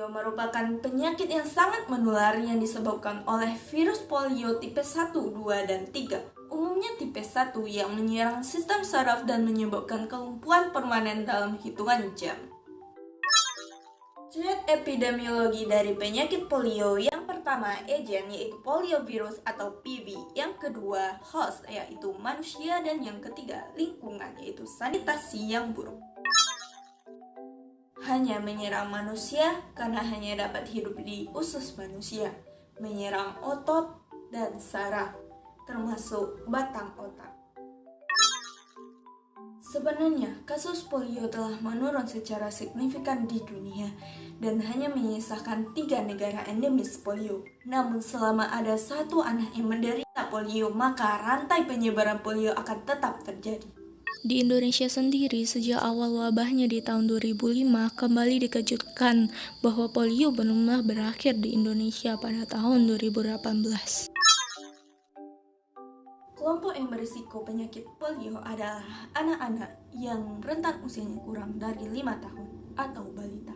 Polio merupakan penyakit yang sangat menular yang disebabkan oleh virus polio tipe 1, 2, dan 3. Umumnya tipe 1 yang menyerang sistem saraf dan menyebabkan kelumpuhan permanen dalam hitungan jam. Trait epidemiologi dari penyakit polio yang pertama agent yaitu poliovirus atau PV, yang kedua host yaitu manusia, dan yang ketiga lingkungan yaitu sanitasi yang buruk. Hanya menyerang manusia karena hanya dapat hidup di usus manusia, menyerang otot dan saraf, termasuk batang otak. Sebenarnya, kasus polio telah menurun secara signifikan di dunia dan hanya menyisakan 3 negara endemis polio. Namun selama ada 1 anak yang menderita polio, maka rantai penyebaran polio akan tetap terjadi. Di Indonesia sendiri, sejak awal wabahnya di tahun 2005, kembali dikejutkan bahwa polio benar-benar berakhir di Indonesia pada tahun 2018. Kelompok yang berisiko penyakit polio adalah anak-anak yang rentan usianya kurang dari 5 tahun atau balita.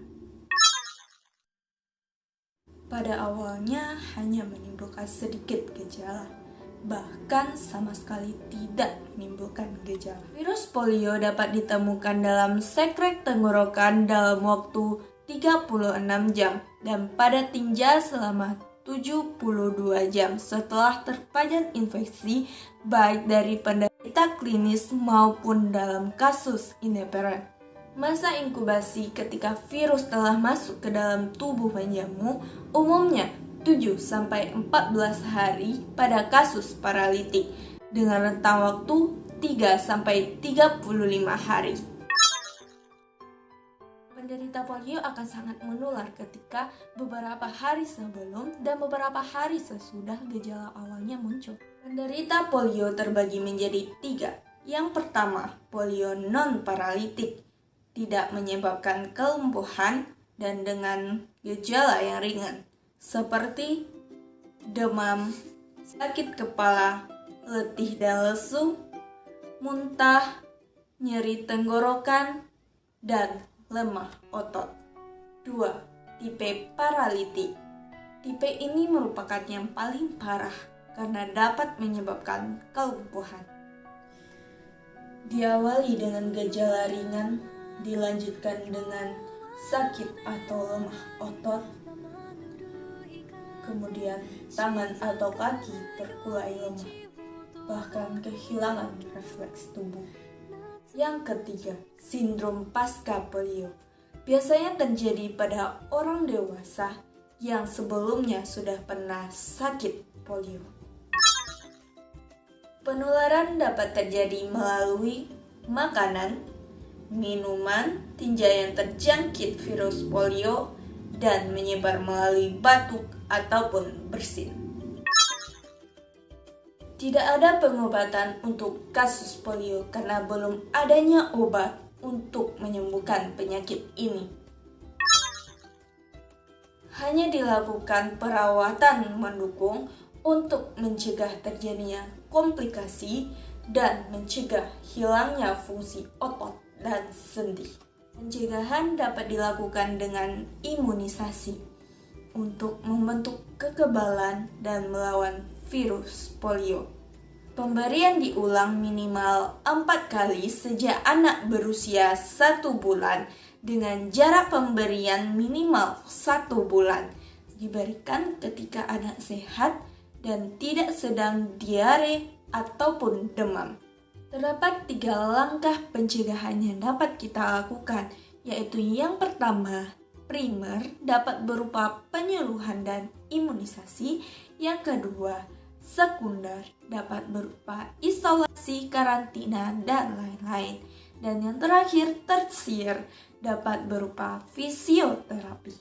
Pada awalnya hanya menimbulkan sedikit gejala, bahkan sama sekali tidak menimbulkan gejala. Virus polio dapat ditemukan dalam sekrek tenggorokan dalam waktu 36 jam dan pada tinja selama 72 jam setelah terpajan infeksi, baik dari penderita klinis maupun dalam kasus independen. Masa inkubasi ketika virus telah masuk ke dalam tubuh penjamu umumnya 7-14 hari pada kasus paralitik, dengan rentang waktu 3-35 hari. Penderita polio akan sangat menular ketika beberapa hari sebelum dan beberapa hari sesudah gejala awalnya muncul. Penderita polio terbagi menjadi 3. Yang pertama, polio non-paralitik, tidak menyebabkan kelumpuhan dan dengan gejala yang ringan, seperti demam, sakit kepala, letih dan lesu, muntah, nyeri tenggorokan, dan lemah otot. 2. Tipe paralitik. Tipe ini merupakan yang paling parah karena dapat menyebabkan kelumpuhan. Diawali dengan gejala ringan, dilanjutkan dengan sakit atau lemah otot, kemudian tangan atau kaki terkulai lemah, bahkan kehilangan refleks tubuh. Yang ketiga, sindrom pasca polio. Biasanya terjadi pada orang dewasa yang sebelumnya sudah pernah sakit polio. Penularan dapat terjadi melalui makanan, minuman, tinja yang terjangkit virus polio, dan menyebar melalui batuk ataupun bersin. Tidak ada pengobatan untuk kasus polio karena belum adanya obat untuk menyembuhkan penyakit ini. Hanya dilakukan perawatan mendukung untuk mencegah terjadinya komplikasi dan mencegah hilangnya fungsi otot dan sendi. Pencegahan dapat dilakukan dengan imunisasi untuk membentuk kekebalan dan melawan virus polio. Pemberian diulang minimal 4 kali sejak anak berusia 1 bulan dengan jarak pemberian minimal 1 bulan. Diberikan ketika anak sehat dan tidak sedang diare ataupun demam. Terdapat 3 langkah pencegahan yang dapat kita lakukan, yaitu yang pertama, primer dapat berupa penyuluhan dan imunisasi. Yang kedua, sekunder dapat berupa isolasi, karantina, dan lain-lain. Dan yang terakhir, tersier dapat berupa fisioterapi.